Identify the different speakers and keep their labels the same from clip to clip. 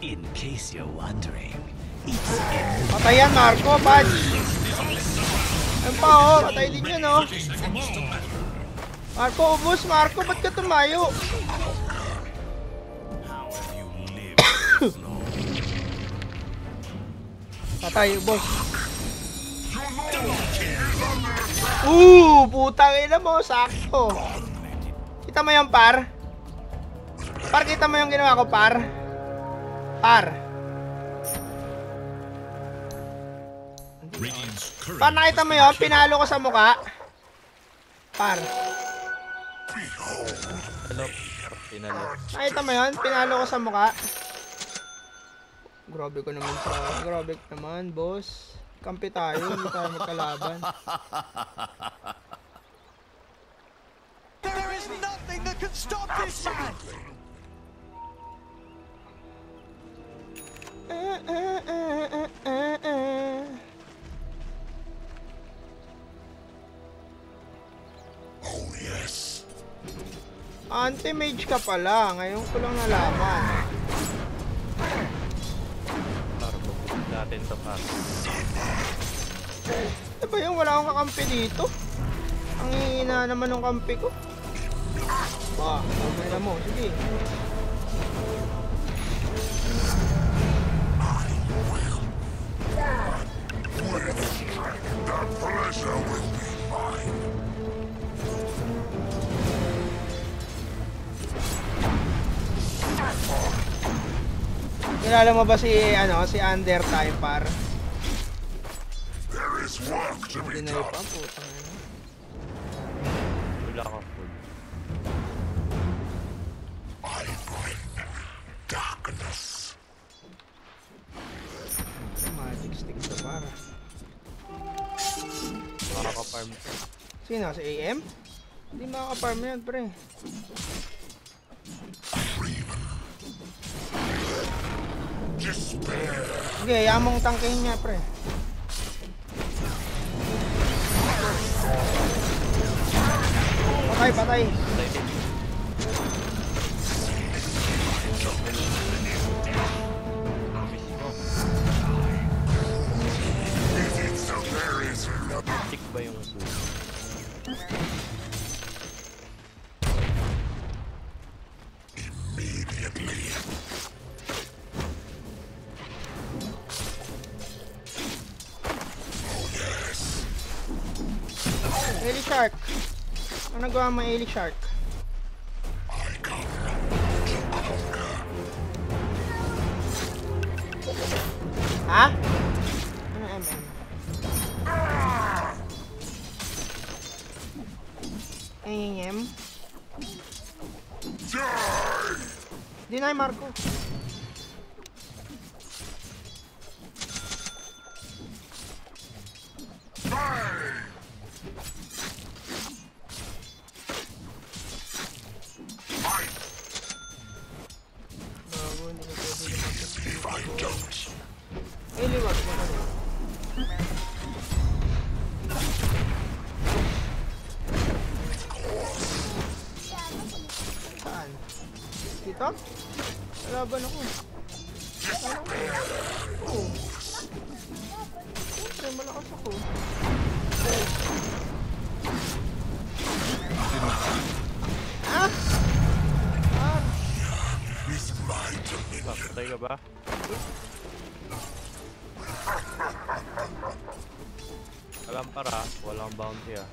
Speaker 1: In case you're wondering, it's
Speaker 2: Patayan, Marco, Pad. Ayun pa, oh. Patay din yun, oh. Marco, ubos. Marco, ba't ka tumayo? Patay, ubos. Putang ina mo. Sakto. Kita mo yung par? Par, kita mo yung ginawa ko, par? Par. Par, nakita mo yun? Pinalo ko sa muka. Par.
Speaker 3: Ano? Pinalo.
Speaker 2: Nakita mo yun? Pinalo ko sa muka. Grabe ko naman sa... Grabe naman, boss. Kampi tayo. Hindi tayo magkalaban.
Speaker 4: There is nothing that can stop this man!
Speaker 5: Oh yes.
Speaker 2: Anti-mage ka pala. Ngayon ko lang nalaman.
Speaker 3: Para mabuti natin ito pa.
Speaker 2: Ano ba yun? Wala akong kakampi dito. Ang hihina naman ng kampi ko. Mamaya mo. Sige.
Speaker 5: That pleasure will be mine.
Speaker 2: Kilala mo ba si, si Undertime, par?
Speaker 5: There is work to be
Speaker 2: Dinay
Speaker 5: done.
Speaker 2: pa, putang ina.
Speaker 3: Wala ka full.
Speaker 5: I bring darkness.
Speaker 2: Magic stick to, para.
Speaker 3: Makaka-farm ka.
Speaker 2: Sino? Si AM? Hindi makaka-farm yan, pre.
Speaker 5: Despair.
Speaker 2: Sige, yamong tangkehin niya, pre. Patay, patay.
Speaker 5: So there is nothing.
Speaker 3: Tick ba yung suit?
Speaker 5: Immediately. Oh yes.
Speaker 2: Eli Shark. Ano nagawa mo, Eli Shark?
Speaker 5: I come to conquer.
Speaker 2: Ha? Ano MM? AM?
Speaker 5: Die!
Speaker 2: Deny, Marco. Bago, hindi na pwede lumapit.
Speaker 5: If I don't,
Speaker 2: Eli, wag mo na. Saan? Dito? Laban ako. Oo. Siyempre, malakas ako. Ah! Ah!
Speaker 5: is my dominion.
Speaker 3: Patay ka ba? Alam para, walang bounty ah.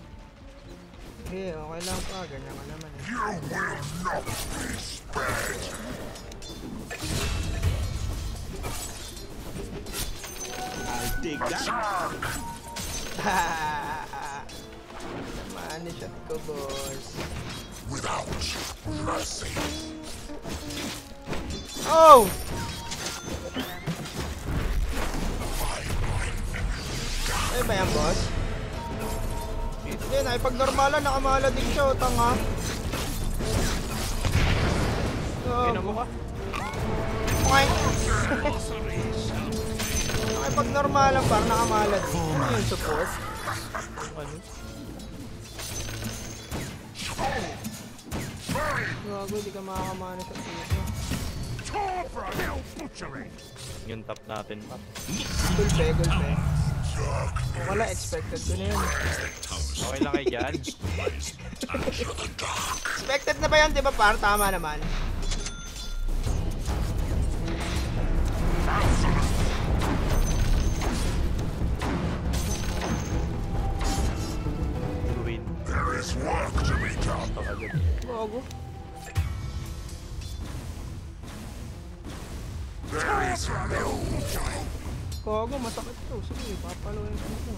Speaker 2: Sige, okay lang pa. Ganyan ka naman eh.
Speaker 5: You will not be spared.
Speaker 1: I'll dig that.
Speaker 2: Maano shot ko, boss.
Speaker 5: Without mercy.
Speaker 2: Oh! Ay ba yan, boss? Hindi, naipag-normalan, nakamala din siya, o tanga.
Speaker 3: Gina mo ka?
Speaker 2: Okay. Nakipag-normalan, parang nakamala din. Ano yung support?
Speaker 3: Ano?
Speaker 2: Gago, di ka makakamana sa tito.
Speaker 3: Yung top natin pa.
Speaker 2: Gulpe, gulpe. O wala, expected ko na yun.
Speaker 3: Okay lang kayo dyan.
Speaker 2: Expected na ba yan, di ba par? Tama naman.
Speaker 3: Win.
Speaker 5: There is work to be done.
Speaker 2: Gogo.
Speaker 5: There is no time.
Speaker 2: Gogo, masakit to. Sige, papaluin ko ito.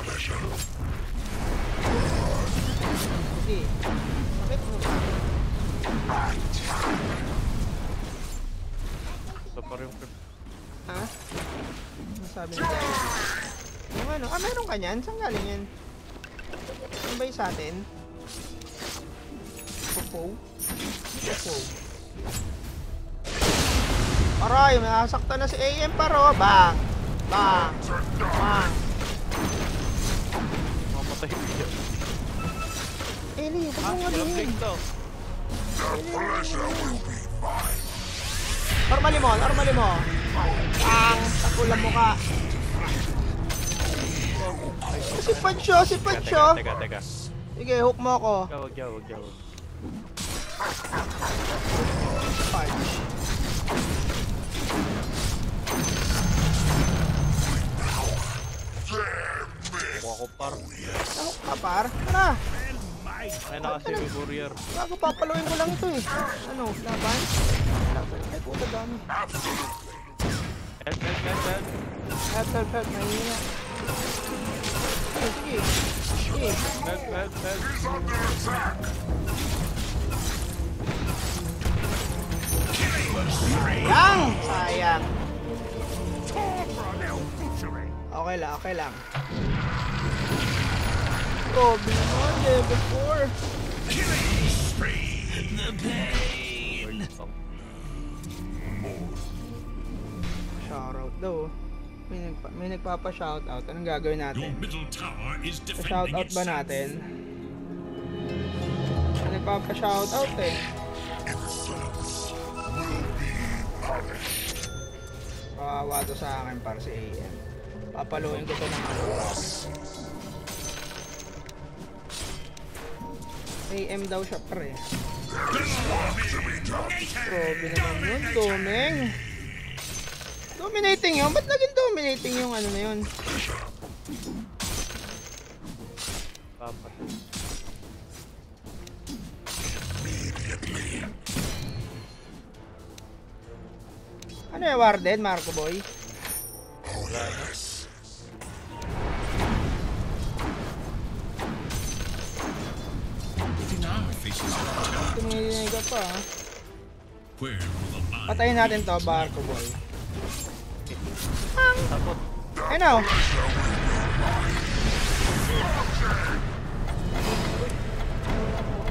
Speaker 5: Pleasure.
Speaker 2: Sige. Sakit mo ba?
Speaker 3: So pa rin yung
Speaker 2: Ha? Ano sabi niya? Yung ano? Ah, meron ka niyan? Saan galing yan? Ano ba yung sa atin? Popo? Popo. Aray, nasaktan na si AM paro. Bang! Bang! Bang!
Speaker 3: mamatay ko.
Speaker 2: Eli, huwag
Speaker 3: Ah,
Speaker 2: mo nga
Speaker 3: walang
Speaker 2: din.
Speaker 3: break to.
Speaker 5: The pleasure will be mine.
Speaker 2: Normally mo, normally mo. Bang! Takulan mo ka. Si Pancho, si Pancho.
Speaker 3: Teka.
Speaker 2: Sige, hook mo ako.
Speaker 3: Wag yaw.
Speaker 2: Punch.
Speaker 3: Kuha ko par.
Speaker 2: Hook ka par. Tara.
Speaker 3: Ay na kasi may courier.
Speaker 2: Bago papaluin ko lang ito eh. Ano, laban? Laban. Ay, puta dami.
Speaker 3: Help.
Speaker 2: Help. Mahina. Sige. Sige.
Speaker 3: Help.
Speaker 2: Sayang! Sayang. Okay lang. Robin mo, level 4. Shoutout daw. May nagpapa-shoutout. Anong gagawin natin?
Speaker 6: Middle tower is
Speaker 2: Shoutout ba natin? May nagpapa-shoutout eh. Kawawa to sa akin para si AM. Papaluin ko to ng AM daw siya pre. Grabe naman yun, Domeng. Dominating yun? Ba't naging dominating yung ano na yun?
Speaker 3: Papat.
Speaker 2: Ano yung Warden, Marco Boy?
Speaker 6: tower faces a
Speaker 2: Tumingin ka pa ha.
Speaker 6: where will the line
Speaker 2: Patayin natin to, Marco Boy.
Speaker 3: Tapos.
Speaker 2: Ayun na oh.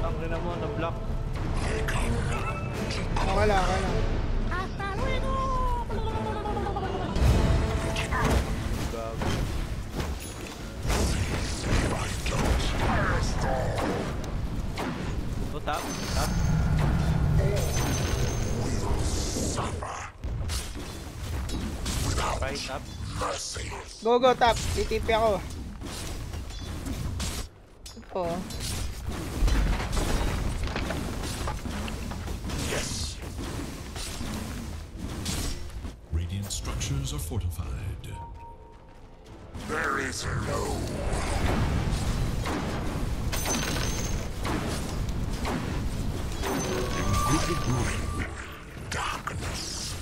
Speaker 3: Ang rin mo na block.
Speaker 2: Okay lang.
Speaker 3: Gago. Oh, tap. Right, tap.
Speaker 2: Go, tap. TTP ako. Ito.
Speaker 6: radiant structures are fortified.
Speaker 5: There is no darkness.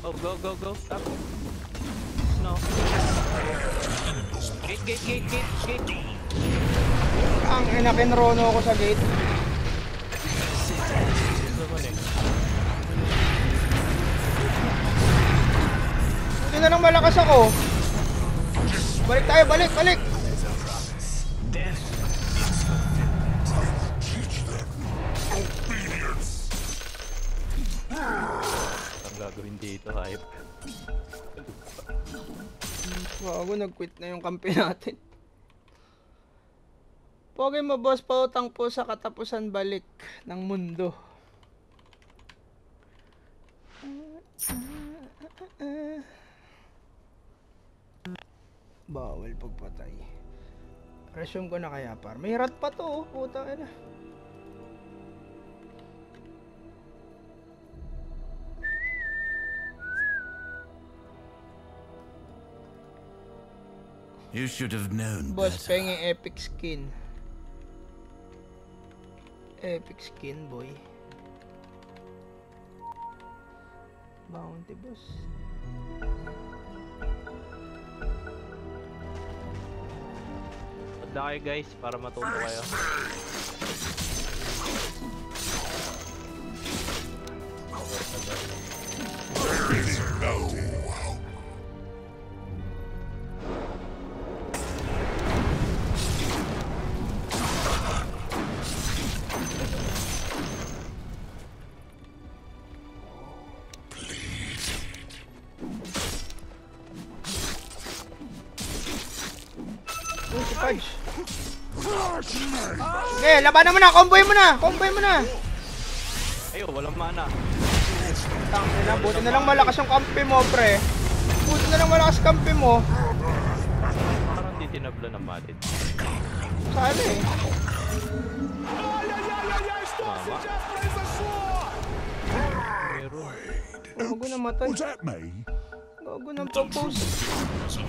Speaker 3: Oh, go. Tap. No. Gate.
Speaker 2: Ang inakinrono ako sa gate.
Speaker 3: Ito man eh.
Speaker 2: Hindi na lang malakas ako. Balik tayo, balik.
Speaker 1: Death is fulfillment.
Speaker 5: Teach them obedience.
Speaker 3: Ang gagawin dito, hype.
Speaker 2: Bago nag-quit na yung kampi natin. Pogi mo boss, pautang po sa katapusan balik ng mundo. Bawal pagpatay. Resume ko na kaya par. May rat pa to, oh. Puta ina.
Speaker 1: You should have known
Speaker 2: Boss,
Speaker 1: better.
Speaker 2: penging epic skin. Epic skin, boy. Bounty, boss.
Speaker 3: Padla kayo guys para matuto kayo.
Speaker 2: Uy, si Pudge. Okay, labanan mo na. Comboy mo na. Comboy mo na.
Speaker 3: Ayo, walang mana.
Speaker 2: Tangina, buti na lang malakas yung kampi mo, pre. Buti na lang malakas kampi mo.
Speaker 3: Parang di tinabla ng malit.
Speaker 2: Sana eh.
Speaker 3: Mama. Meron.
Speaker 2: Gago na matay.
Speaker 5: Was that me?
Speaker 2: Gago na propose.
Speaker 6: Of the ones who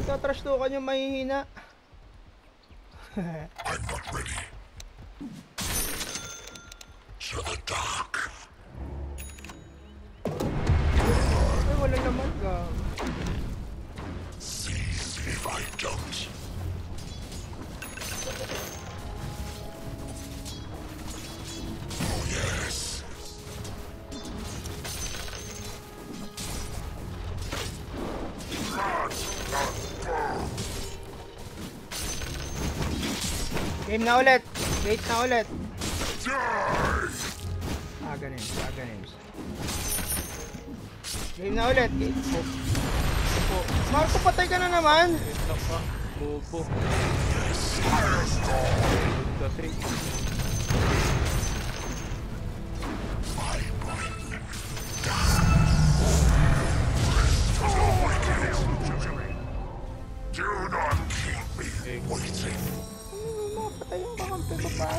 Speaker 2: Magtatrash to ka niya mahihina.
Speaker 5: I'm not ready. To the dark.
Speaker 2: Ay, wala naman ka.
Speaker 5: See if I don't. Oh yes.
Speaker 2: Game na ulit. Gate na ulit.
Speaker 5: Die!
Speaker 2: Aganim. Game na ulit. Gate po. Marco, patay ka na naman.
Speaker 3: Ito pa. Bobo. Kasi.
Speaker 5: Do not keep me waiting.
Speaker 2: Mapatay yung kakampi ko pa.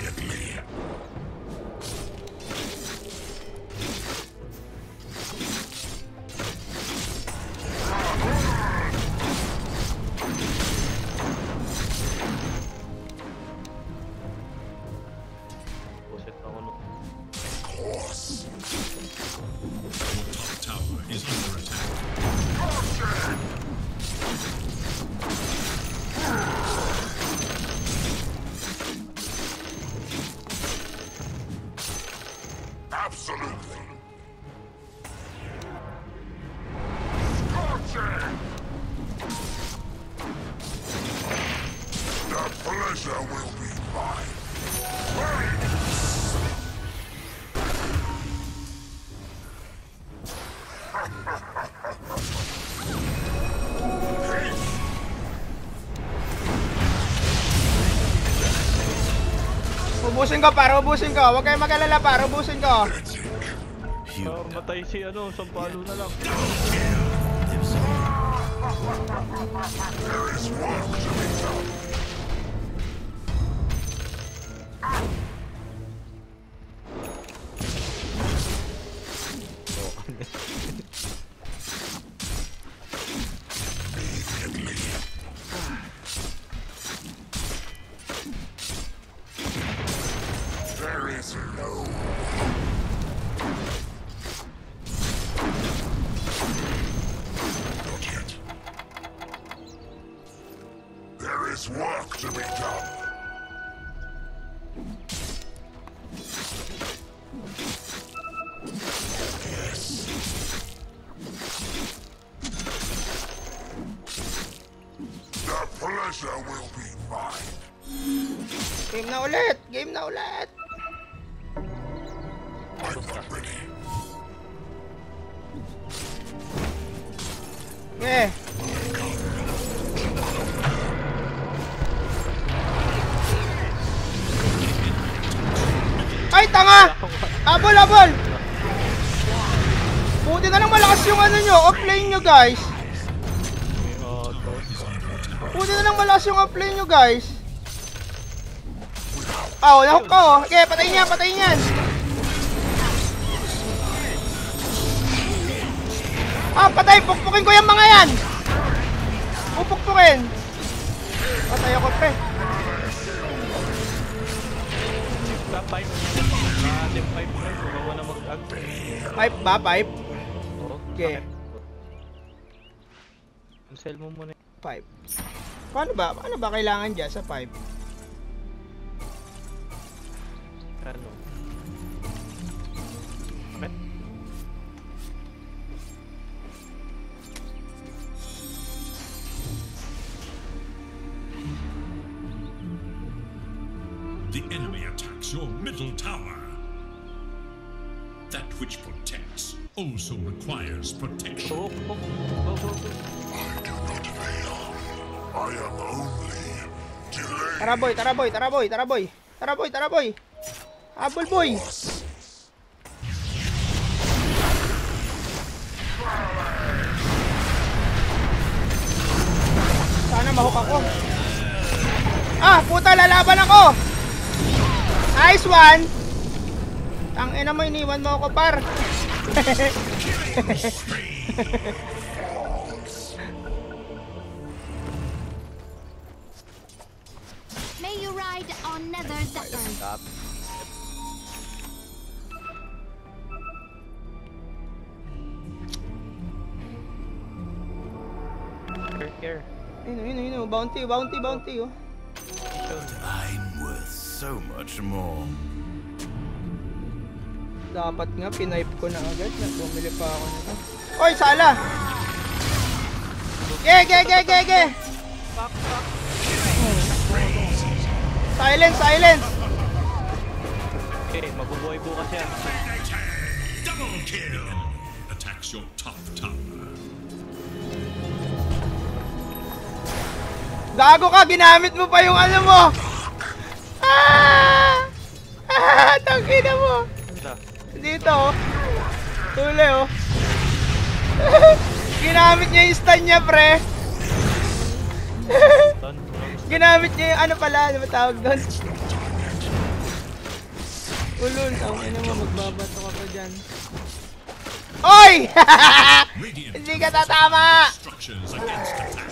Speaker 3: Puset ako no.
Speaker 5: Course.
Speaker 6: top tower is under attack.
Speaker 5: Absolutely. Scorching! The pleasure will be mine.
Speaker 2: Ubusin ko par, ubusin ko. Huwag kayong mag-alala par, ubusin ko.
Speaker 3: Matay si ano, sampalo na lang.
Speaker 5: There is work to be done. There is no not yet. There is work to be done. Yes. The pleasure will be mine.
Speaker 2: Game na ulit, game na ulit.
Speaker 5: I'm not ready.
Speaker 2: Okay. Ay, tanga! Abol, abol! Buti na lang malakas yung ano nyo, offlane nyo guys.
Speaker 3: May auto.
Speaker 2: Buti na lang malakas yung offlane nyo guys. Oh, nahook ko. Okay, patayin yan, patayin yan. Ah, patay! Pukpukin ko yung mga yan! Pupukpukin! Patay ako, pre.
Speaker 3: Top 5. Team 5 pre. Sumawa na mag-ag.
Speaker 2: Pipe ba? Pipe?
Speaker 3: Oo.
Speaker 2: Okay.
Speaker 3: Cancel mo muna.
Speaker 2: Pipe. Paano ba? Paano ba kailangan dyan sa pipe?
Speaker 3: Ano? Okay.
Speaker 6: The enemy attacks your middle tower. That which protects also requires protection.
Speaker 3: Go, go, go, go, go.
Speaker 5: I do not fail. I am only delayed.
Speaker 2: Tara boy, tara boy, tara boy, tara boy. Tara boy, tara boy. Habol boy. Sana mahuk ako. Ah, puta, lalaban ako. Nice one. Tangina mo, iniwan mo ako, par.
Speaker 7: May you ride on Nether Zephyr.
Speaker 3: Top. Care.
Speaker 2: Yun. Bounty, bounty, bounty, oh.
Speaker 1: I'm worth so much more.
Speaker 2: Dapat nga, pinipe ko na agad. Bumili pa ako nito. Oy, sala! Ge! Silence, silence!
Speaker 3: Okay, mabubuhay bukas yan.
Speaker 6: Double kill! Attacks your top tower.
Speaker 2: Gago ka, ginamit mo pa yung ano mo! Tangina mo!
Speaker 3: Ano?
Speaker 2: Dito, oh. Tuli, oh. Ginamit niya yung stun niya, pre.
Speaker 3: Stun?
Speaker 2: Ginamit niya yung ano pala, ano ba tawag doon? Ulul, tawag mo, magbabato ka pa dyan. Oy!
Speaker 6: Radiant
Speaker 2: Hindi ka tatama!
Speaker 6: instructions against attack.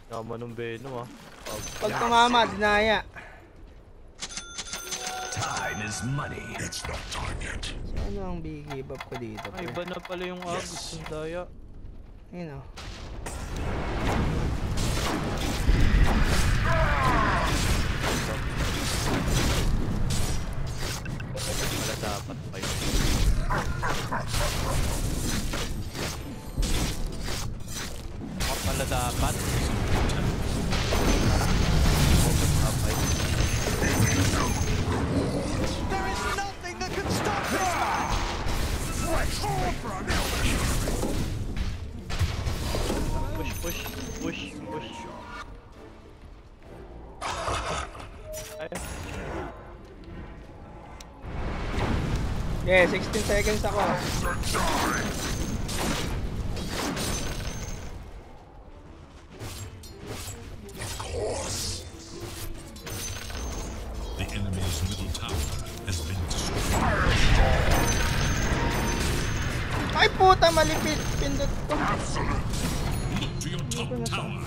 Speaker 3: Tama nung Venom ah.
Speaker 2: Pag tumama, dinaya.
Speaker 1: Time is money.
Speaker 5: It's not time yet.
Speaker 2: Ano ang big up ko dito,
Speaker 3: Ay, iba
Speaker 2: pre?
Speaker 3: na pala yung Agus. Ang daya.
Speaker 2: Yun, oh.
Speaker 3: Wala dapat pa yun. Wala dapat.
Speaker 4: There is nothing that can stop this man.
Speaker 3: Push. Ay,
Speaker 2: Yeah, 16 seconds ako.
Speaker 6: The enemy's middle tower has been destroyed.
Speaker 2: Ay puta, malipit. Pindot ko.
Speaker 6: Look to your top tower.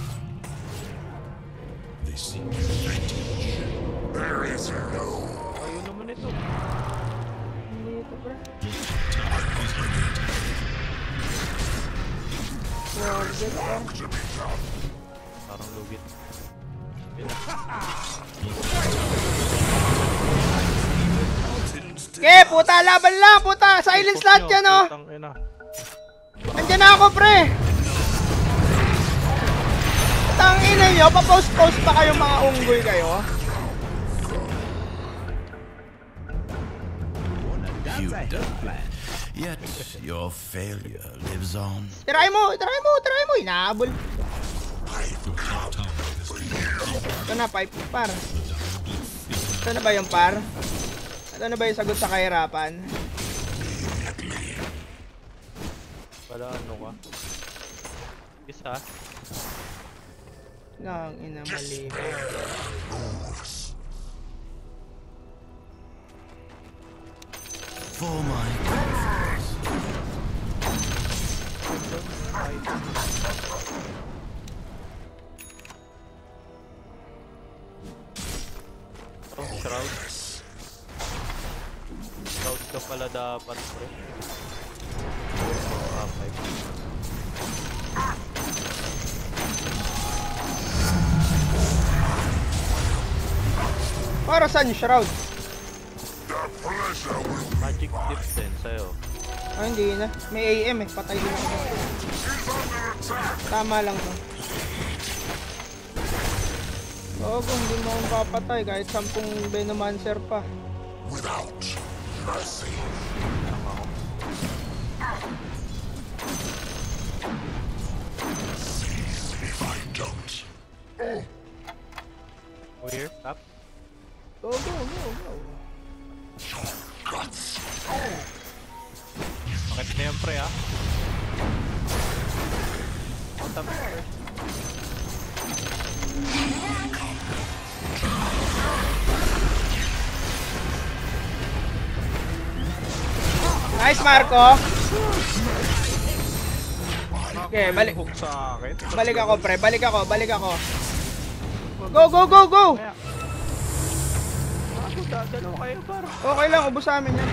Speaker 6: They seek advantage.
Speaker 5: There is no.
Speaker 3: ayun naman ito.
Speaker 2: Dito, bro.
Speaker 6: Tower is under attack.
Speaker 2: Target, ah.
Speaker 3: Parang lugit.
Speaker 2: Okay, puta, laban lang, puta. Silence lahat yan, oh.
Speaker 3: Tangina.
Speaker 2: Andyan na ako, pre. Tangina nyo, pa-post-post pa kayo mga unggoy kayo.
Speaker 1: You don't plan. Yet your failure lives on.
Speaker 2: Try mo! Inaabol.
Speaker 6: Your top tower has been
Speaker 2: Ito na, pipe par. Ito na ba yung par? Ito na ba yung sagot sa kahirapan?
Speaker 3: Wala ano ka. Isa.
Speaker 2: Nang ina mali.
Speaker 1: For my confidence.
Speaker 3: Oh, shroud. Shroud ka pala dapat, pre. Ah, 5.
Speaker 2: Para saan yung shroud?
Speaker 3: Magic dip din sa'yo.
Speaker 2: Ah, hindi na. May AM eh. Patay din ako. Tama lang to. Oo, kung hindi mo akong papatay kahit 10 Venomancer pa.
Speaker 5: Without mercy. If I don't.
Speaker 3: Weird, up.
Speaker 2: Go, go, go, go.
Speaker 5: Guts.
Speaker 3: Bakit na yan, pre, ah? Oh, tama, pre.
Speaker 2: Nice, Marco. Okay, balik.
Speaker 3: Hook sa akin.
Speaker 2: Balik ako, pre. Balik ako. Go, go, go, go!
Speaker 3: Ako, dadalaw kayo, par.
Speaker 2: Okay lang, ubos sa amin yan.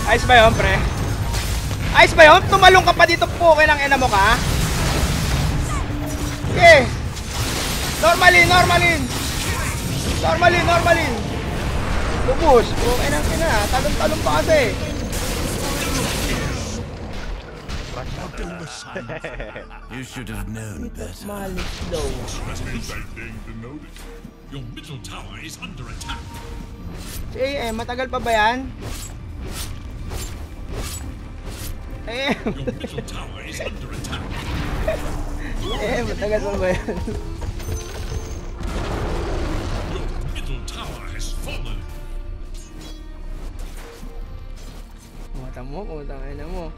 Speaker 2: Ayos ba yun, pre? Ayos ba yun? Tumalong ka pa dito po, ng ina mo ka? Okay. Normalin. Ubus. Okay nang ina. Talong pa kasi.
Speaker 1: You should have known better.
Speaker 2: Malis daw.
Speaker 6: Your middle tower is under attack.
Speaker 2: Matagal pa ba yan?
Speaker 6: Your middle tower is under attack.
Speaker 2: Matagal pa ba yan?
Speaker 6: Your middle tower has fallen.
Speaker 2: Kumutang ina mo.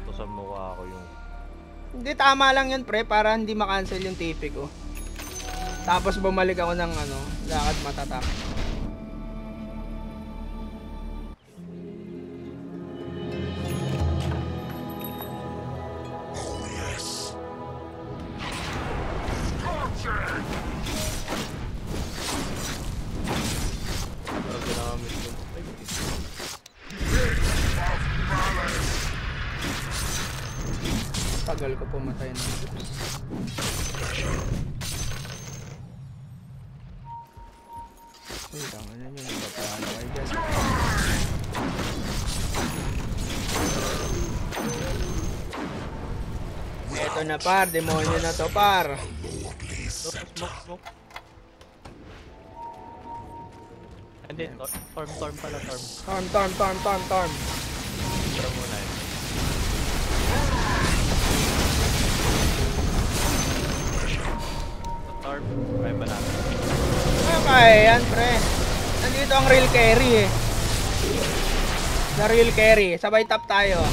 Speaker 3: Ito sa mukha ko yung...
Speaker 2: Hindi, tama lang yun, pre, para hindi makancel yung TP ko. Tapos bumalik ako ng lakad matatak.
Speaker 5: Oh yes.
Speaker 3: Pero ginamit yung...
Speaker 2: Tagal ko pumatay na. Uy, tama na yun. Napapahalo kayo dyan. Eto na, par. Demonyo na to, par.
Speaker 3: Smoke. Hindi, torm pala, torm.
Speaker 2: Torm.
Speaker 3: Pero muna yun. Torm, kaya ba natin?
Speaker 2: Okay, yan, pre. Nandito ang real carry eh. Na real carry. Sabay tap tayo.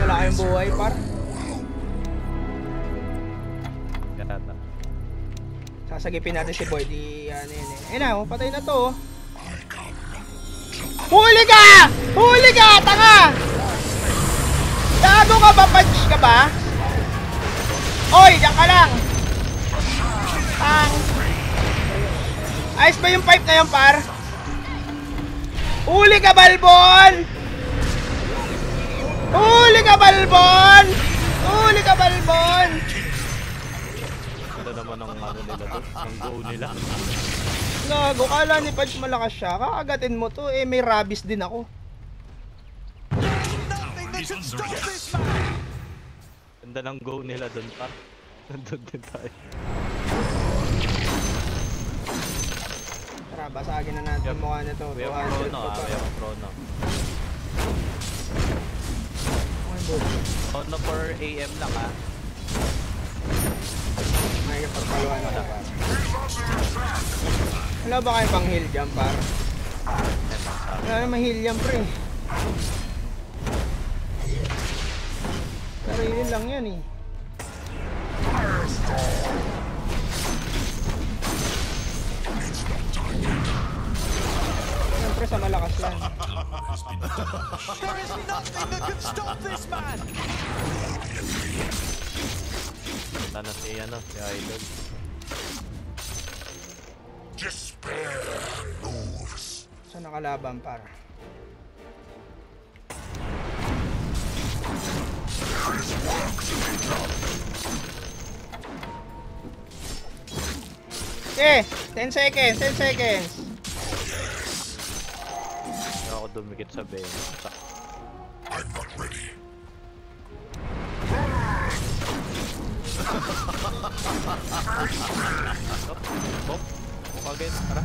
Speaker 2: Wala kayong buhay, par.
Speaker 3: Yata.
Speaker 2: Sasagipin natin si Boy. Di yan eh. Eh na, patay na to. Huli ka! Tanga! Gago ka ba? Punch ka ba? Oy, diyan ka lang! Ayos ba yung pipe na yun, par? Huli ka, Balbon!
Speaker 3: Ganda naman ang nila doon. Ang go nila.
Speaker 2: Gago, kala ni Punch malakas siya. Kakagatin mo to, may rabies din ako.
Speaker 4: Nothing that can stop this man!
Speaker 3: Ganda ng go nila doon, par. Nandun din tayo.
Speaker 2: Tara, basagin na natin yung mukha nito.
Speaker 3: We have
Speaker 2: 200
Speaker 3: chrono
Speaker 2: pa.
Speaker 3: we have chrono.
Speaker 2: Okay, boom.
Speaker 3: Chrono for AM lang
Speaker 2: May kapagpaluan na par. Wala ba kayo pang heal jump par? Wala na ma-heal jump pre. Sarili lang yan eh. Siyempre sa malakas yan.
Speaker 4: There is nothing that can stop this man.
Speaker 3: Sana si Idol.
Speaker 5: Despair moves.
Speaker 2: Saan nakalaban par? Okay, 10 seconds, 10 seconds.
Speaker 3: Hindi ako dumikit sa Venus.
Speaker 5: I'm not ready.
Speaker 3: Bob, again, tara.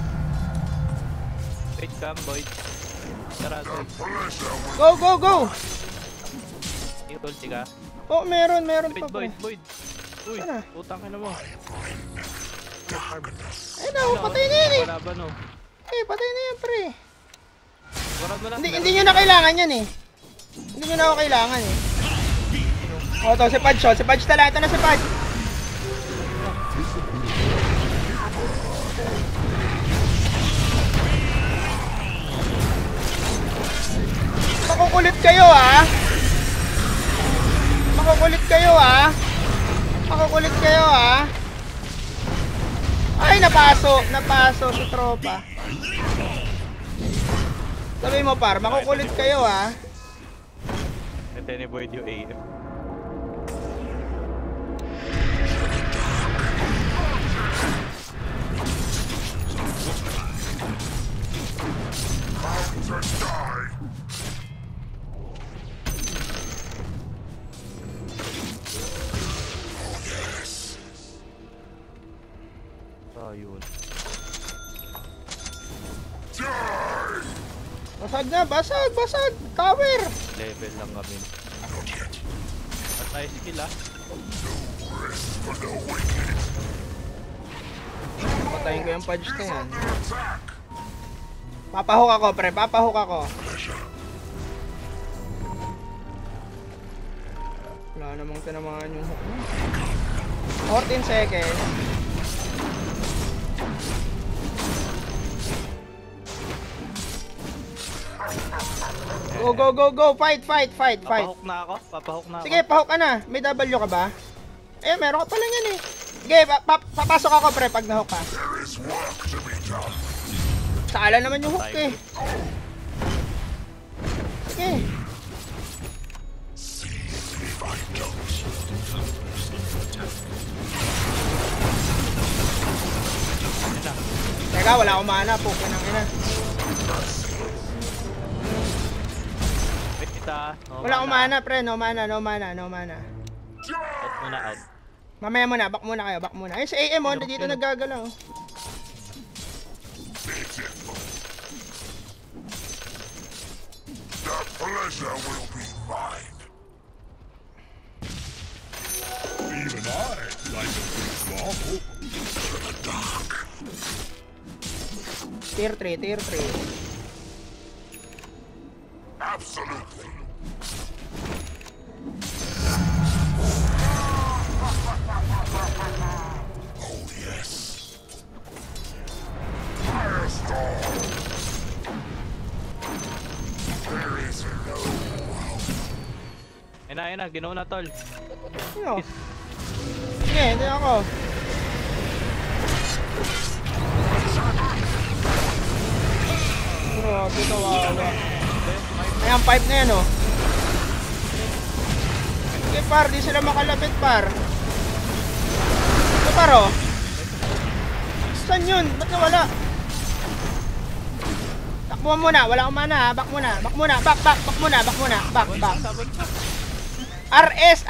Speaker 3: Wait, come, boy. Tara, boy.
Speaker 2: Go, go, go!
Speaker 3: Yung ulti ka.
Speaker 2: Oh, meron pa
Speaker 3: Boyd,
Speaker 2: pre.
Speaker 3: Boyd. Uy,
Speaker 2: Tara.
Speaker 3: utang ka na mo.
Speaker 2: Ayun na, patay na yan eh.
Speaker 3: Wala ba, no?
Speaker 2: Eh, patay na yan pre.
Speaker 3: Warad mo lang.
Speaker 2: Hindi nyo na kailangan yan eh. Hindi nyo na ako kailangan eh. O, to, si Pudge, si Pudge tala. Ito na si Pudge. Makukulit kayo ah. Makukulit kayo ah. Makukulit kayo ah. Ay, napaso si tropa. Sabi mo par, makukulit kayo ah.
Speaker 3: Ito ni Boyd yung AM. Ayun.
Speaker 2: Basag na, basag. Tower.
Speaker 3: Level lang kami. At tayo skill ah.
Speaker 2: Patayin ko yung Pudge na yan. Papahook ako pre, papahook ako. Wala namang tinamaan yung hook mo. 14 seconds. Go, fight.
Speaker 3: Papahok na ako.
Speaker 2: Sige, pahook ka na. May W ka ba? Eh, meron ka pala yan eh. Sige, papasok ako pre pag nahook ka. Sala naman yung hook eh. Sige. Teka, wala akong mana. Pukin ang ina.
Speaker 3: Wait, kita.
Speaker 2: Wala akong mana pre. No mana.
Speaker 3: Out muna, out.
Speaker 2: Mamaya muna, back muna kayo, back muna. Ay, si AM oh, dito naggagalaw.
Speaker 5: The pleasure will be mine.
Speaker 6: Even I like a good waffle.
Speaker 5: To the dark.
Speaker 2: Tier 3.
Speaker 5: Absolutely. Oh yes. Firestorm. There is no hope.
Speaker 3: Ayun na, ginawa na tol.
Speaker 2: Ano? Sige, hindi ako. Grabe, kawawa. Ayan, pipe na yan oh. Sige par, di sila makalapit par. Ito par oh. Saan yun? Ba't nawala? Takbuhan muna, wala akong mana ha. Back muna, back muna. Back. RS!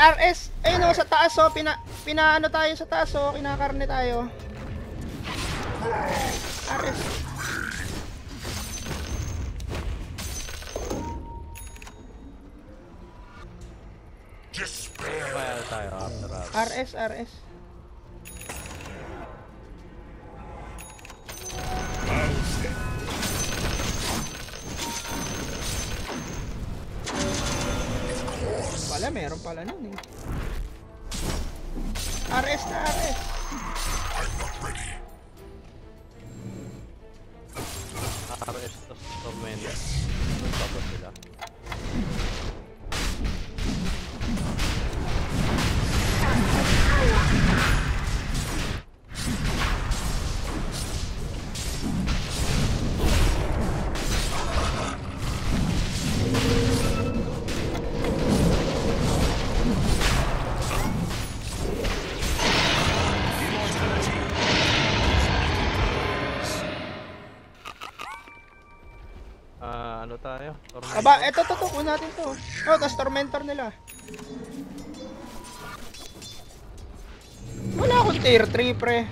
Speaker 2: Ayun o, sa taas o. Pinaano tayo sa taas o. Kinakarne tayo. RS.
Speaker 3: Kaya tayo after hours.
Speaker 2: RS. Pala, meron pala nun eh. RS na RS.
Speaker 3: RS to Tormenta. Tapos sila. Ano tayo? Tormenta.
Speaker 2: Aba, eto kunin natin to. Oh, tas Tormentor nila. Wala akong tier 3 pre.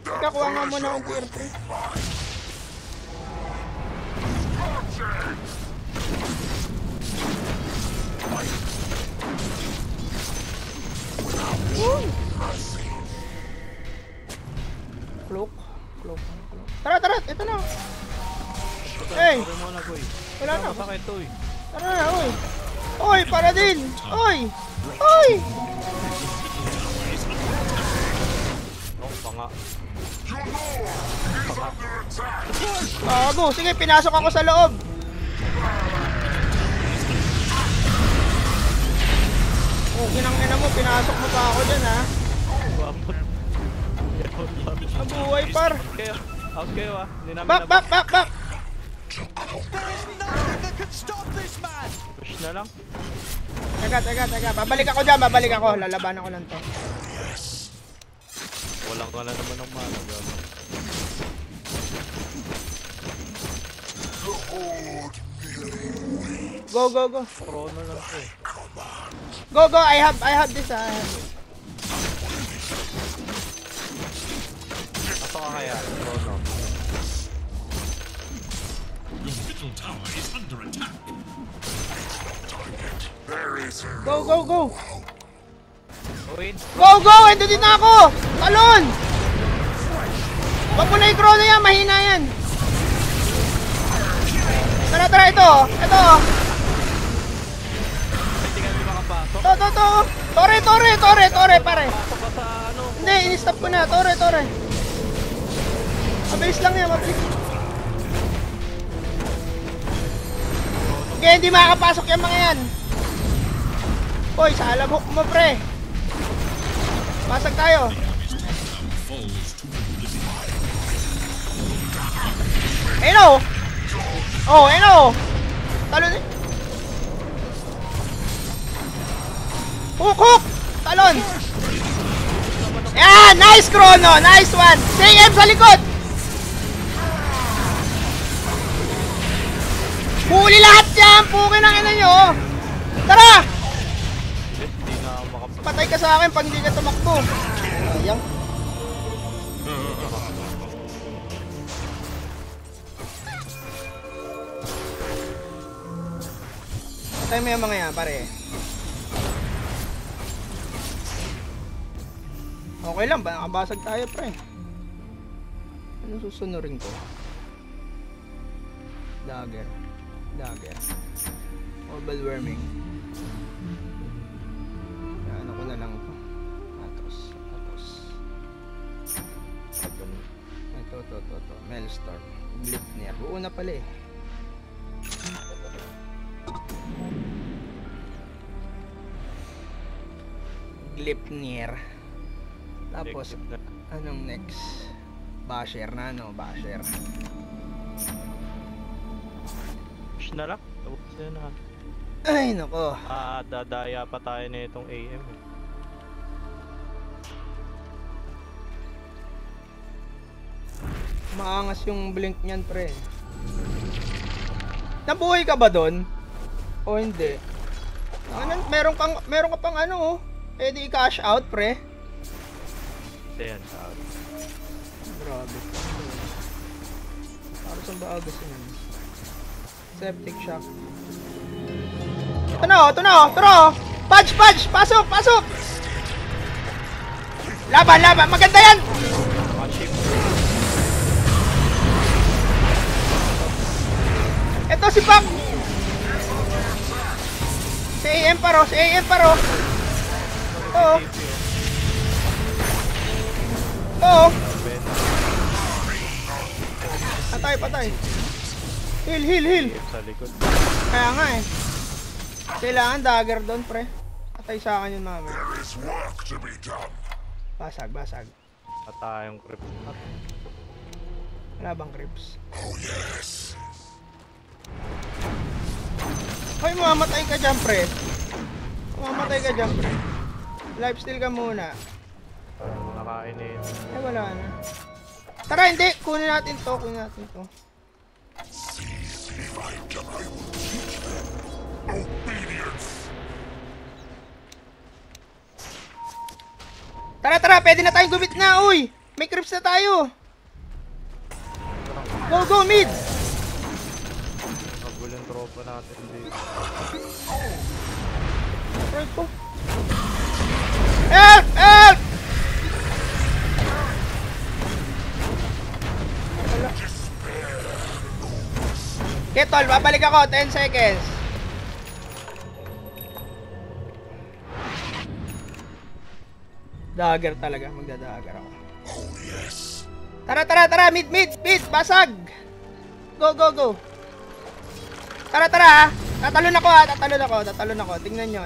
Speaker 2: Kakuha nga muna akong tier 3. Cloak. Tara, ito na. Hey!
Speaker 3: Sorry muna, boy.
Speaker 2: Wala na.
Speaker 3: Masakit to eh.
Speaker 2: Tara na, oy! Oy, para din! Oy!
Speaker 3: Oh, panga.
Speaker 2: Bago! Sige, pinasok ako sa loob! Oh, ginang-ina mo, pinasok mo pa ako dyan, ha?
Speaker 3: Wapot.
Speaker 2: Mabuhay, par!
Speaker 3: Out kayo ah. Hindi namin
Speaker 2: Back!
Speaker 4: There is nothing that can stop this man.
Speaker 3: Push na lang.
Speaker 2: Teka. Babalik ako dyan, Lalaban ako lang to.
Speaker 3: Walang ka na naman ng mana.
Speaker 2: Go!
Speaker 3: Chrono lang to eh.
Speaker 2: Go! I have this,
Speaker 3: Ato ka kaya. Chrono.
Speaker 6: Your middle tower is under attack.
Speaker 2: Go!
Speaker 3: Wait.
Speaker 2: Go! Ando din ako! Talon! Wag mo na yung chrono yan, mahina yan. Tara, ito.
Speaker 3: Hindi ka di makapasok.
Speaker 2: To. Tore, pare.
Speaker 3: Pasok ka sa ano.
Speaker 2: Hindi, in-stop ko na. Tore. Mabilis lang yan, Okay, hindi makakapasok yung mga yan. Hoy, sa alam hook mo, pre. Pasag tayo.
Speaker 6: Falls to oblivion.
Speaker 2: Ayun o. Talon eh. Hook! Talon! Yan! Nice chrono! Nice one! CM sa likod! Huli lahat yan! Pukin ang ina nyo! Tara!
Speaker 3: Hindi na ako makapasok.
Speaker 2: Patay ka sa akin pag hindi ka tumakbo. Sayang. Patay mo yung mga yan, pare. Okay lang, nakabasag tayo, pre. Ano susunurin ko? Dagger. Overwhelming. Ano ko na lang ito. Atos. Ito. Maelstrom. Gleipnir. Buo na pala eh. Gleipnir. Tapos, anong next? Basher na, no? Basher.
Speaker 3: Push na lang. Tapos na.
Speaker 2: Ay, nako.
Speaker 3: Dadaya pa tayo na itong AM eh.
Speaker 2: Maangas yung blink niyan, pre. Nabuhay ka ba doon? O hindi? Ano, meron ka pang ano, oh. Pwede i-cash out, pre.
Speaker 3: Ayan, sa out.
Speaker 2: Grabe. Para saan ba agos yun? Septic shock. Ito na, Pudge! Pasok! Laban! Maganda yan! Ito si Pac! Si AM paro! Oo! Patay! Heal!
Speaker 3: Sa likod.
Speaker 2: Kaya nga eh. Kailangan dagger doon, pre. Patay sa akin yun, mama.
Speaker 5: There is work to be done.
Speaker 2: Basag.
Speaker 3: Patayong creep.
Speaker 2: Wala bang creeps?
Speaker 5: Oh yes.
Speaker 2: Hoy, mamamatay ka dyan, pre. Lifesteal ka muna.
Speaker 3: Nakain eh.
Speaker 2: Eh, wala na. Tara, hindi. Kunin natin to.
Speaker 5: Seize me right and I will teach them obedience.
Speaker 2: Tara. Pwede na tayong gumit na, uy. May creeps na tayo. Go, mid.
Speaker 3: Magulong tropa natin dito.
Speaker 2: Right po. Help! Okay, tol, babalik ako. 10 seconds. Dagger talaga. Magdadagger ako.
Speaker 5: Oh yes.
Speaker 2: Tara. Mid. Basag. Go. Tara. Tatalon ako. Tingnan nyo.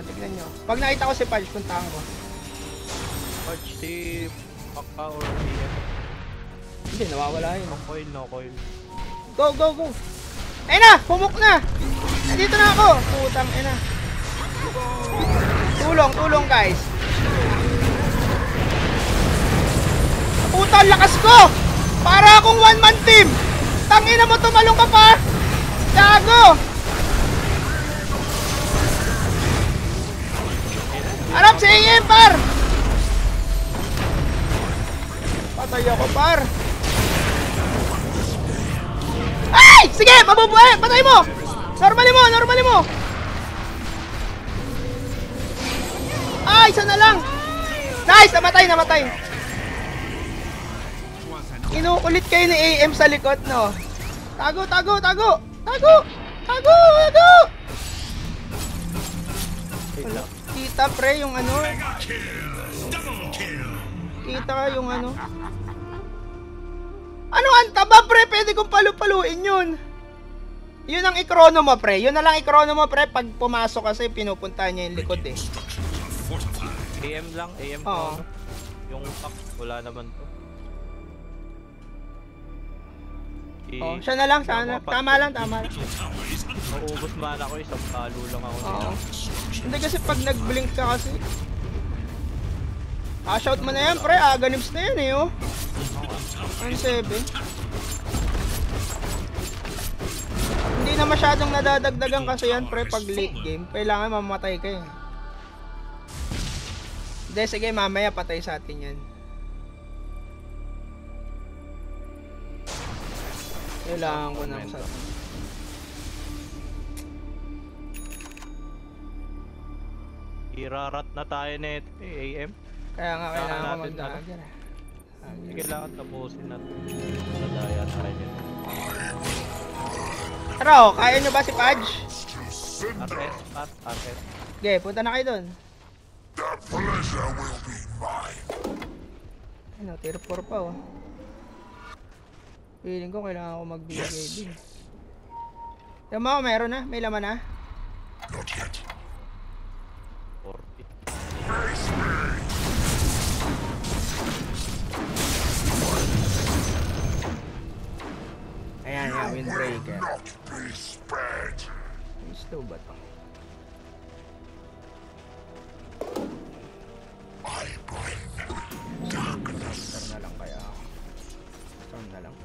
Speaker 2: Pag nakita ko si Pudge, puntahan ko.
Speaker 3: Watch si Paka or PM.
Speaker 2: Hindi, nawawala yun.
Speaker 3: No coil.
Speaker 2: Go. Ayun na! Pumuk na! Nandito na ako! Putang ina. Tulong guys. Putang lakas ko! Para akong one-man team! Tangina mo, tumalong ka pa! Gago! Harap si AM, par! Patay ako, par! Ay! Sige! Mabubuhay! Patay mo! Normally mo! Ay! Isa na lang! Nice! Namatay! Inuulit kayo ni AM sa likod, no? Tago! Wala. Kita, pre, yung ano? Kita ka yung ano? Ano ang taba, pre? Pwede kong palupaluin yun. Yun ang ikrono mo, pre. Yun na lang ikrono mo, pre. Pag pumasok kasi, pinupunta niya yung likod, eh.
Speaker 3: AM lang, AM
Speaker 2: Oo.
Speaker 3: ko. Yung pack, wala naman to.
Speaker 2: Oh, siya na lang, sana. Tama lang.
Speaker 3: Maubos man ako, isang palo lang ako.
Speaker 2: Oo. Hindi kasi pag nag-blink ka kasi. Shout mo na yan, pre. Ganims na yan, eh, oh. 1-7. Hindi na masyadong nadadagdagan kasi yan, pre, pag late game. Kailangan mamatay ka, eh. Hindi, sige, mamaya patay sa atin yan. Kailangan ko ng sa...
Speaker 3: Irarat na tayo na ito, AM.
Speaker 2: Kaya nga kailangan ko
Speaker 3: natin
Speaker 2: mag-dagger.
Speaker 3: Kailangan tapusin natin. Nadaya tayo nito.
Speaker 2: Tara, oh, kaya nyo ba si Pudge?
Speaker 3: RS.
Speaker 2: Okay, punta na kayo dun.
Speaker 5: The pleasure will be mine.
Speaker 2: Ano, tier 4 pa, oh. Feeling ko kailangan ko magbigay din. Yung mga meron na? May laman na?
Speaker 5: Not yet.
Speaker 3: 40.
Speaker 2: Ayan, yung windbreaker.
Speaker 5: Not be spared.
Speaker 2: Slow ba to?
Speaker 5: I bring darkness.
Speaker 2: Turn na lang kaya ako. Turn na lang.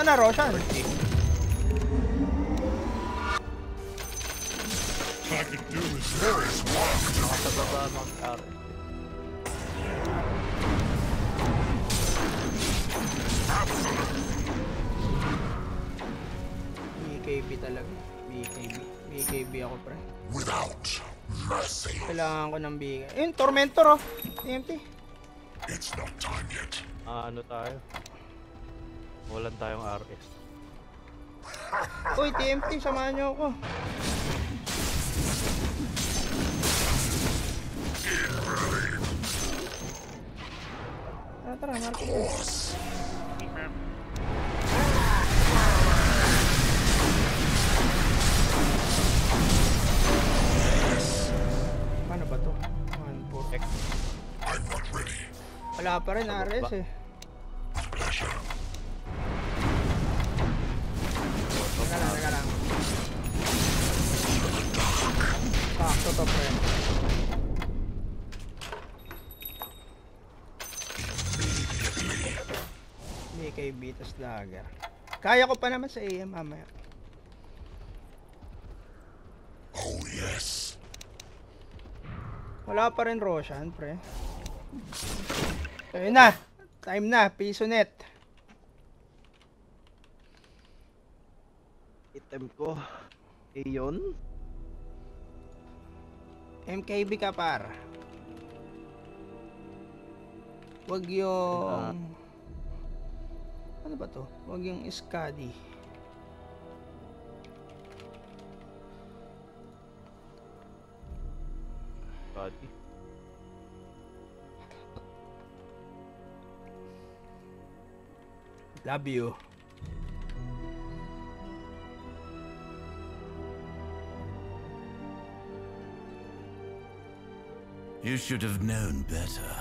Speaker 2: Asa na Roshan?
Speaker 5: I could do is very smart.
Speaker 3: Sa baba ng RS.
Speaker 2: BKB talaga. BKB ako pre.
Speaker 5: Without mercy.
Speaker 2: Kailangan ko ng BKB. Ayun, Tormentor oh. TMT.
Speaker 5: It's not time yet.
Speaker 3: Ano tayo? Walan tayong RS.
Speaker 2: Uy, TMT, samahan nyo ako. Tara, Marco. Paano ba to? 1-4.
Speaker 5: I'm not ready.
Speaker 2: Wala pa rin RS eh.
Speaker 5: Pleasure.
Speaker 2: Teka lang. Sakto to pre. BKB tas dagger. Kaya ko pa naman sa AM mamaya.
Speaker 5: Oh yes.
Speaker 2: Wala pa rin Roshan pre. Ayun na. Time na. Piso net.
Speaker 8: Item ko. Ayon.
Speaker 2: MKB ka par. Wag yung... Ano ba to? Wag yung Skadi.
Speaker 3: Body.
Speaker 2: Love you.
Speaker 1: You should have known better.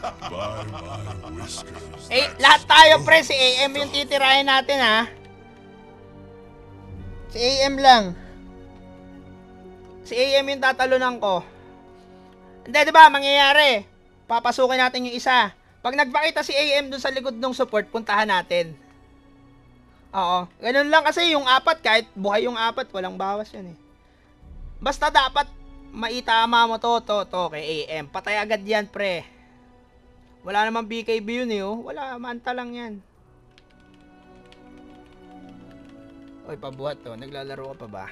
Speaker 5: By my whiskers.
Speaker 2: Eh, lahat tayo pre, si AM yung titirahin natin ha. Si AM lang. Si AM yung tatalunan ko. Hindi, di ba, mangyayari. Papasukin natin yung isa. Pag nagpakita si AM dun sa likod ng support, puntahan natin. Oo. Ganun lang kasi yung apat, kahit buhay yung apat, walang bawas yan eh. Basta dapat maitama mo to kay AM. Patay agad yan pre. Wala namang BKB yun eh oh. Wala, manta lang yan. Oy, pabuhat to. Naglalaro ka pa ba?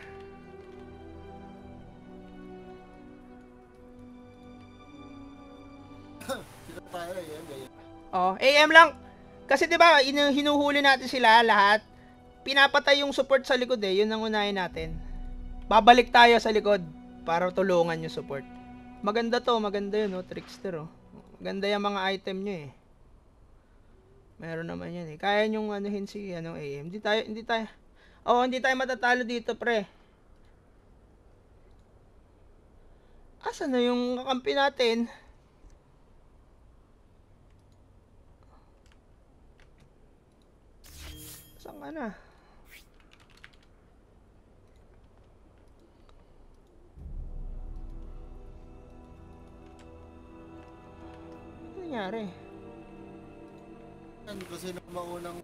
Speaker 2: Oh, AM lang. Kasi 'di ba, hinuhuli natin sila lahat. Pinapatay yung support sa likod eh. Yun ang unahin natin. Babalik tayo sa likod para tulungan yung support. Maganda to, maganda yun, oh, trickster, oh. Maganda yung mga item nyo eh. Meron naman yan eh. Kaya nyong anuhin si AM. Hindi tayo matatalo dito, pre. Asa na yung kakampi natin? Saan ka na? Ano nangyari?
Speaker 8: Kasi nung maunang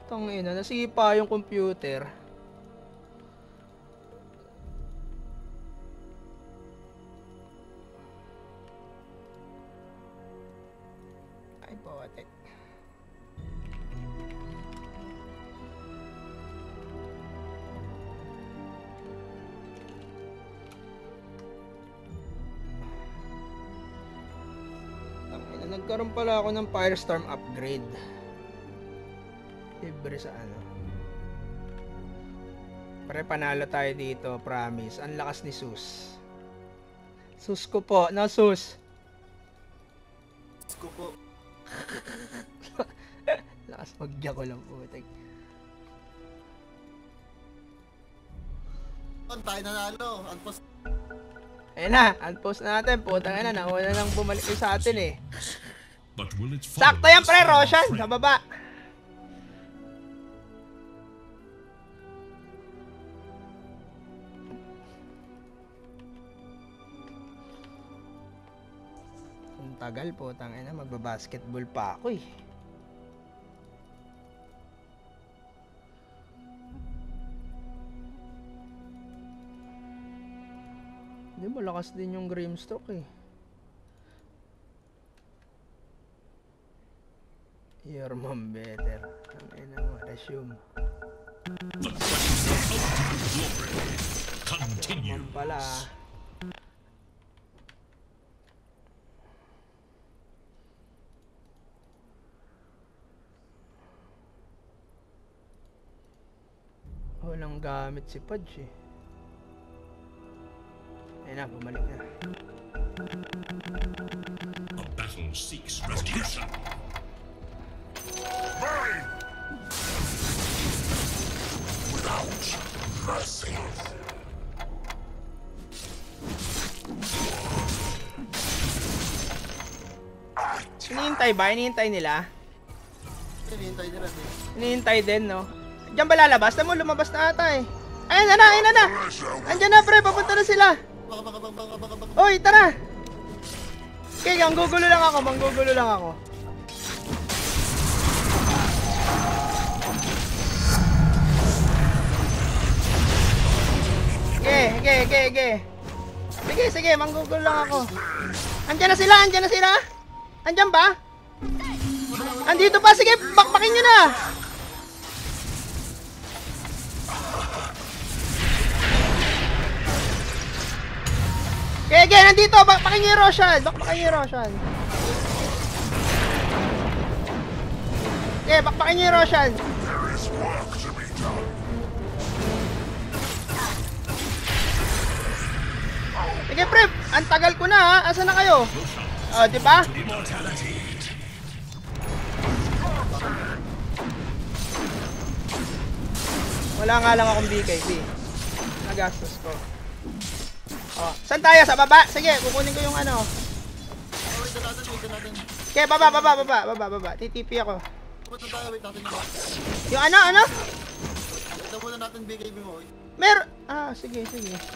Speaker 2: Tangina, nasipa yung computer. Ay, bawatek. Tangina, nagkaroon pala ako ng Firestorm upgrade. Libre sa ano. Pre, panalo tayo dito, promise. Ang lakas ni Sus. Sus ko po, no Sus.
Speaker 8: ko po.
Speaker 2: Lakas magja ko lang po.
Speaker 8: Tayo nanalo. Unpost.
Speaker 2: Ayun na, unpost na natin. Putang ina, nauna nang bumalik yung sa atin eh.
Speaker 6: But will it follow
Speaker 2: Sakto yan
Speaker 6: the
Speaker 2: pre,
Speaker 6: same
Speaker 2: Roshan,
Speaker 6: trend?
Speaker 2: sa baba. tagal po, tangina, magba-basketball pa ako eh. Hindi, malakas din yung Grimstroke eh. You're mom better. Tangina mo, resume.
Speaker 6: The quest for ultimate glory continues.
Speaker 2: Mom pala ah. Walang gamit si Pudge eh. Ayun na, bumalik na.
Speaker 6: The battle seeks resolution.
Speaker 5: Without mercy.
Speaker 2: Hinihintay ba? Hinihintay nila?
Speaker 8: Hinihintay nila din.
Speaker 2: Hinihintay din, no? Diyan ba lalabas? Tamo, lumabas na ata eh. Ayun na na, ayun na na! Andiyan na pre, papunta na sila!
Speaker 8: Baka.
Speaker 2: Oy, tara! Okay, manggugulo lang ako, manggugulo lang ako. Okay. Sige, manggugulo lang ako. Andiyan na sila, andiyan na sila! Andiyan ba? Andito pa, sige, bakbakin nyo na! Okay, nandito, bakbakin nyo yung Roshan! Bakbakin nyo yung Roshan! Okay, bakbakin nyo yung Roshan!
Speaker 5: There is work to be done.
Speaker 2: Sige, pre, ang tagal ko na ha. Asa na kayo? Oh, di ba? Wala nga lang akong BKB. Nagastos ko. Oh, saan tayo? Sa baba? Sige, kukunin ko yung ano.
Speaker 8: Wait natin.
Speaker 2: Okay, baba. TTP ako.
Speaker 8: Wait natin.
Speaker 2: Yung ano?
Speaker 8: Ito muna natin BKB mo.
Speaker 2: Sige.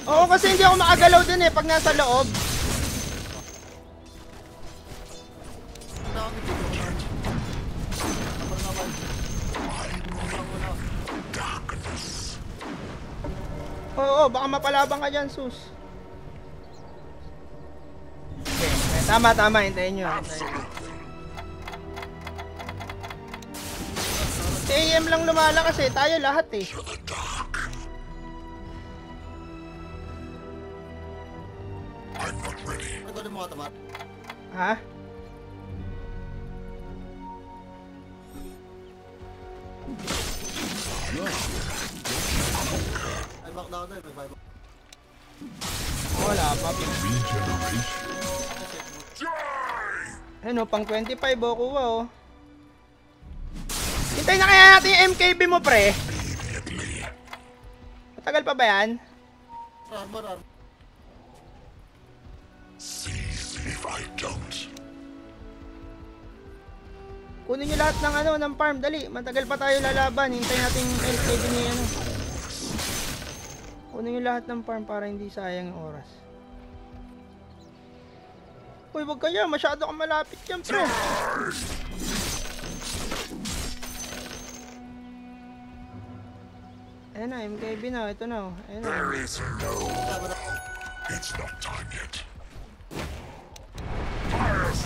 Speaker 2: Oo, kasi hindi ako makagalaw dun eh pag nasa loob. Oo, baka mapalabang ka dyan, sus. Okay, tama, hintayin nyo. Si AM lang lumalakas eh, tayo lahat eh.
Speaker 5: I'm not ready.
Speaker 8: Ito din mo katamat.
Speaker 2: Ha?
Speaker 8: Ay, back down may buyback.
Speaker 2: Wala pa. Ano, pang 25 oh, kuha oh. Hintayin na kaya natin yung MKB mo, pre. Matagal pa ba yan?
Speaker 8: Armor.
Speaker 5: Seize if I don't.
Speaker 2: Kunin nyo lahat ng ng farm, dali. Matagal pa tayo lalaban. Hintayin natin yung MKB ni Kunin nyo lahat ng farm para hindi sayang yung oras. Uy, wag kaya. Masyado kang malapit yan, pre. Ayan na, MKB na. Ito na. Ayan na.
Speaker 5: There is no. It's not time yet. Darkness.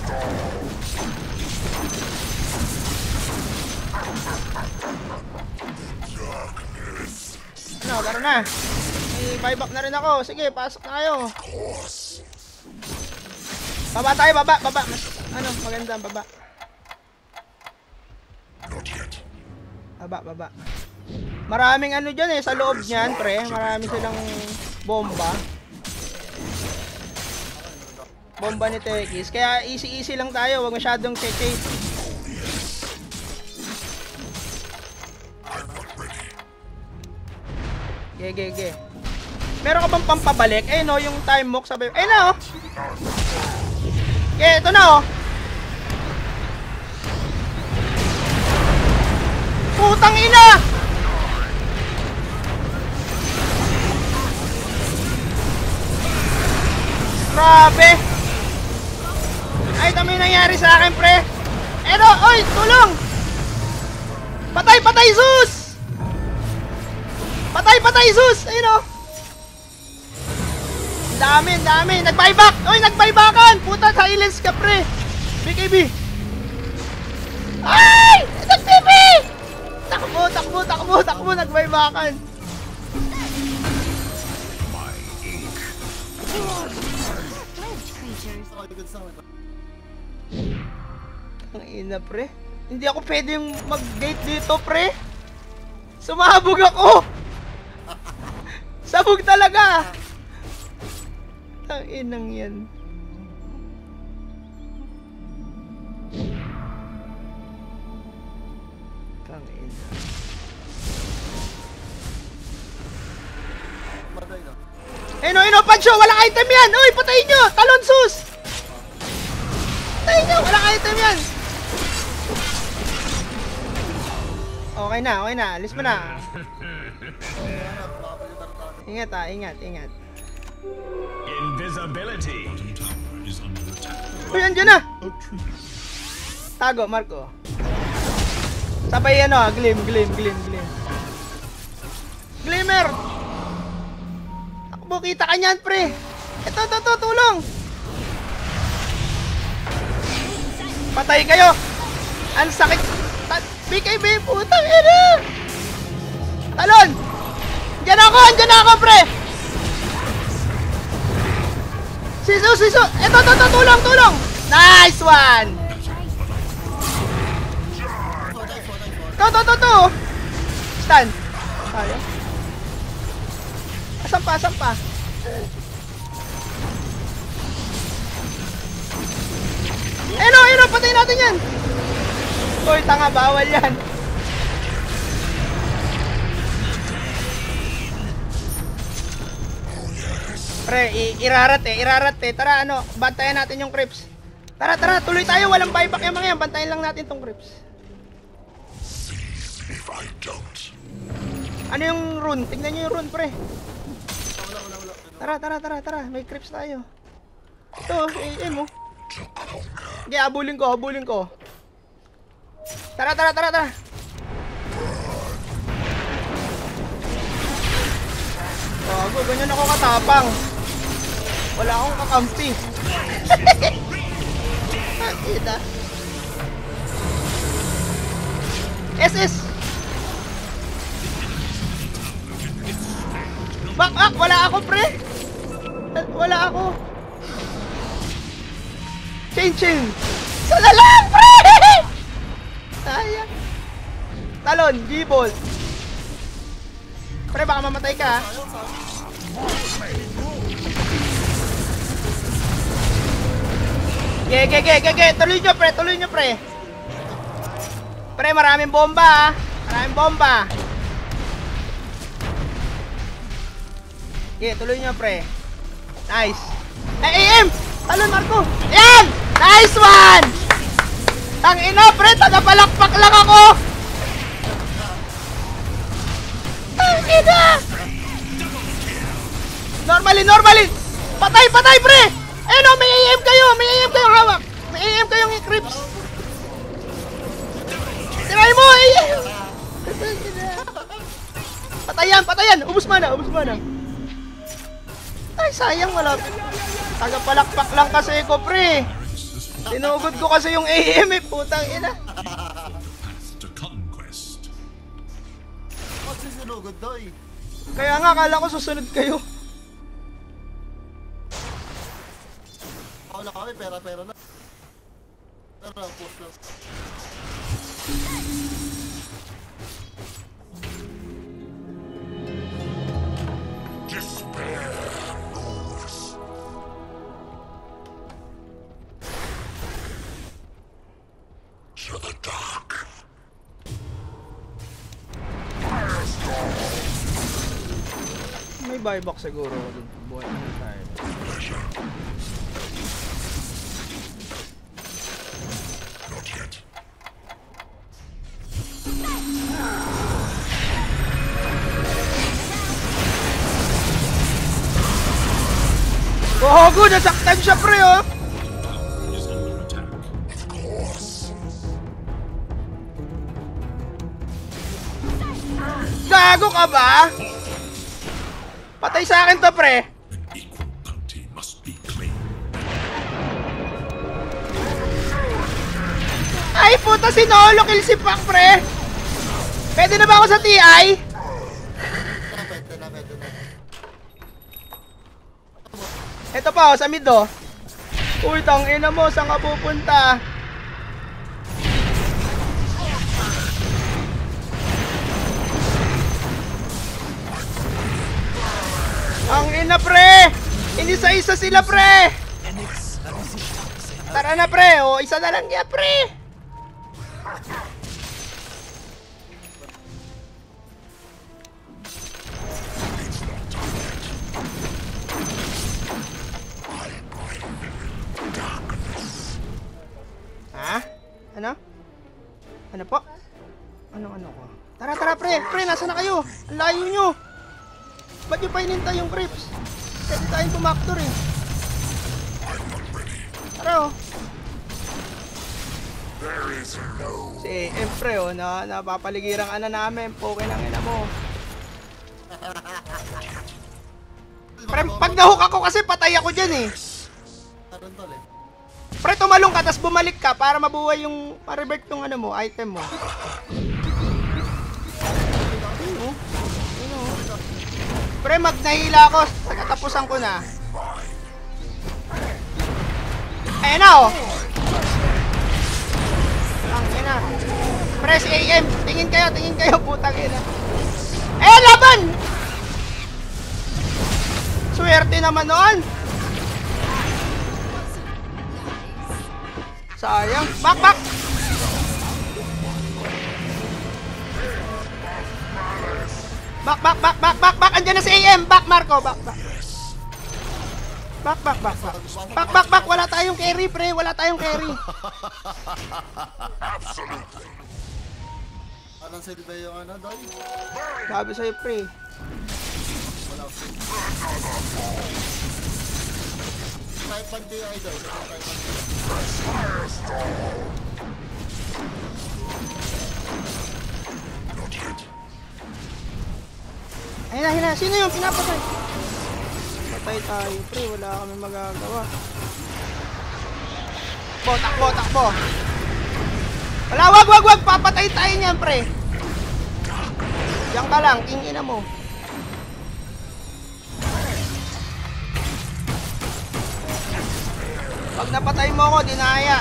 Speaker 2: Ano, tara na. May buyback na rin ako. Sige, pasok na kayo.
Speaker 5: Course.
Speaker 2: Baba tayo, baba. Maganda, baba.
Speaker 5: Not yet.
Speaker 2: Baba. Maraming dyan eh, sa loob niyan, pre. Marami silang bomba. Bomba ni Tekis. Kaya easy lang tayo. Huwag masyadong chase.
Speaker 5: I'm not ready.
Speaker 2: Ge. Meron ka bang pampabalik? Eh no, yung time mock sabi. Eh na oh. Ito na oh. Putang ina! Grabe! Ay, tama na nangyari sa akin, pre? Edo, oy, tulong! Patay, patay, Zeus! Patay, patay, Zeus! Ayun o. Dami, dami. Nag-buyback! Oy, nag-buybackan! Puta, silence ka, pre. BKB. Ay! Nag-BB! Takbo, takbo, takbo, takbo. Nag-buybackan. Ang ina, pre. Hindi ako pwedeng mag-gate dito, pre. Sumabog ako. Sabog talaga. Ang inang yan. Ang ina. Eno, Pancho, walang item yan. Uy, patayin nyo. Talon, sus. Patayin nyo, walang item yan. Okay na, okay na. Alis mo na. Ingat ha, ingat, ingat.
Speaker 6: Invisibility. Bottom tower is under attack.
Speaker 2: Uy, andyan na. Tago, Marco. Sabay ano, glim. Glimmer. Takbo, kita ka niyan, pre. Ito, tulong. Patay kayo. Ang sakit. BKB, putang ina. Talon. Andyan ako, pre. Sisu. Ito, tulong. Nice one. To. Stand. Tayo. Sampa. Eno, patayin natin yan. Uy, tanga, bawal yan. Pre, irarat eh. Tara, bantayan natin yung creeps. Tara, tuloy tayo. Walang buyback yung mga yan. Bantayan lang natin tong creeps.
Speaker 5: If I don't,
Speaker 2: Ano yung rune? Tignan nyo yung rune, pre. Tara. May creeps tayo. Ito, AM mo. Okay, habulin ko. Tara. Bago, ganyan ako katapang. Wala akong kakampi. Ita. SS. Back, wala ako, pre. Wala ako. Chain. Sana lang, pre. Sayang. Talon, G-Bolt. Pre, baka mamatay ka. Ge. Tuloy nyo, pre. Pre, maraming bomba. Tuloy nyo, pre. Nice. AM! Talon, Marco. Ayan! Nice one! Tangina, pre. Tagapalakpak lang ako. Tangina! Normally. Patay, pre. Ayun, may AM kayo hawak. May AM kayong i-creeps. Tiray mo, AM. Patayan. Ubus mana. Ay, sayang, wala. Tagapalakpak lang kasi ko, pre. Sinugod ko kasi yung AM eh, putang ina.
Speaker 6: Path to conquest.
Speaker 8: What's this sinugod, doy?
Speaker 2: Kaya nga, akala ko susunod kayo.
Speaker 8: Wala kami, pera na. Tara, post lang.
Speaker 5: despair moves. To the dark.
Speaker 2: May buyback siguro ako dun. Buhay na tayo.
Speaker 5: Pleasure. Not yet.
Speaker 2: Gogo! Nasaktan siya, pre, oh!
Speaker 6: Is under attack.
Speaker 2: Gago ka ba? Patay sa akin to, pre.
Speaker 6: An equal bounty must be claimed.
Speaker 2: Ay, puta, sinolo kill si Pac, pre. Pwede na ba ako sa TI?
Speaker 8: Pwede na.
Speaker 2: Ito pa, oh, sa mid, oh. Uy, tangina mo, saan ka pupunta? Ang ina, pre! Inisa-isa sila, pre! Tara na, pre! O, isa na lang yan, pre! Ha? Ano? Ano po? Ano ko? Tara, pre! Pre, nasa na kayo? Ang layo nyo! Ba't nyo pa hinintay yung creeps? Pwede tayong pumaktor eh. Tara, oh. Si AM, pre, oh, napapaligiran ka na namin. Poke ng ina mo. Pre, pag nahook ako kasi patay ako dyan eh.
Speaker 8: Meron tol eh.
Speaker 2: Pre, tumalong ka, tapos bumalik ka para mabuhay yung, ma-revert yung ano mo, item mo. Pre, magnahila ako. Katapusan ko na. Ayan na, oh. Ang ina. Pre, si AM. Tingin kayo, putang ina. Eh, laban! Swerte naman noon. Sayang. Back! Back! Andiyan na si AM! Back, Marco! Back! Wala tayong carry, pre! Wala tayong carry!
Speaker 8: Anong silbi yung ano, Doy?
Speaker 2: Sabi sa'yo, pre.
Speaker 8: Wala ko. Type 1 DI, Doy. Type 1
Speaker 2: Ayun na. Sino yung pinapatay? Patay tayo, pre. Wala kami magagawa. Takbo. Wala, wag. Papatay tayo niyan, pre. Diyan ka lang. King ina mo. Pag napatay mo ako, dinaya.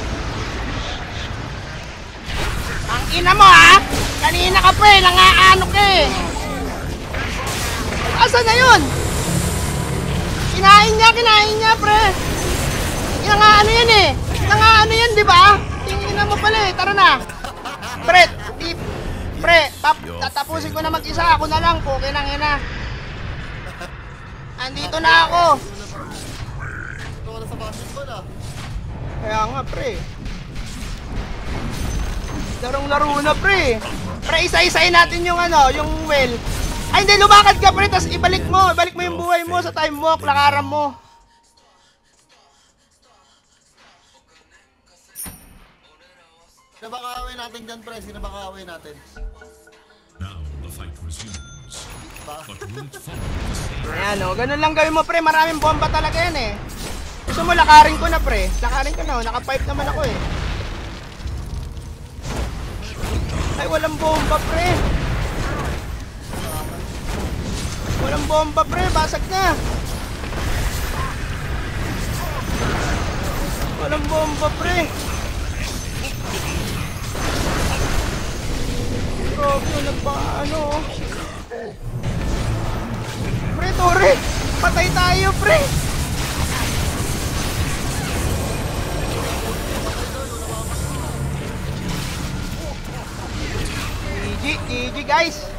Speaker 2: Ang ina mo, ha? Kanina ka, pre. Nangaano ka eh. Asan na yun? Kinain niya, pre. Nangaano yan eh. Nangaano yan, di ba? Tingin mo pala eh. Tara na. Pre, tatapusin ko na mag-isa. Ako na lang, poke nang ina. Andito na ako.
Speaker 8: Ito wala sa basketball ah.
Speaker 2: Kaya nga, pre. Larong-laro na, pre. Pre, isa-isayin natin yung ano, yung well. Ay, hindi, lumakad ka, pre, tapos ibalik mo yung buhay mo sa time walk, lakaran mo.
Speaker 8: Sino ba kaawin natin dyan, pre? Sino ba kaawin natin?
Speaker 6: Now the fight resumes. But won't follow the same.
Speaker 2: Ayan, o, ganun lang gawin mo, pre, maraming bomba talaga yan eh. Gusto mo, lakarin ko na, pre. Lakarin ko na, naka-pipe naman ako eh. Ay, walang bomba, pre. Walang bomba, pre. Basag na. Walang bomba, pre. Grabe, nagpaano. Pre, Tore. Patay tayo, pre. GG, guys.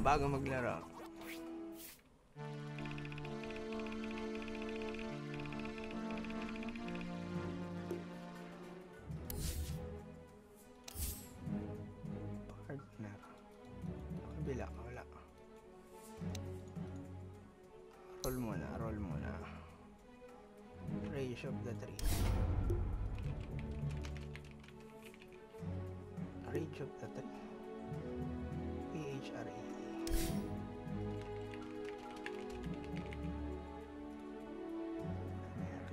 Speaker 2: bago maglaro. Partner. Kabila, wala. Roll muna. Rage of the Tree. Rage of the Tree. PHRE.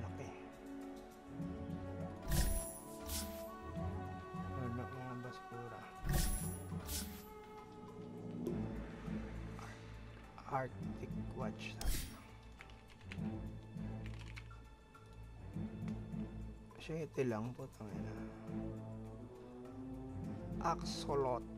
Speaker 2: Laki. Wala mga basura. Arctic Watch. Siya ito lang po. Axolot.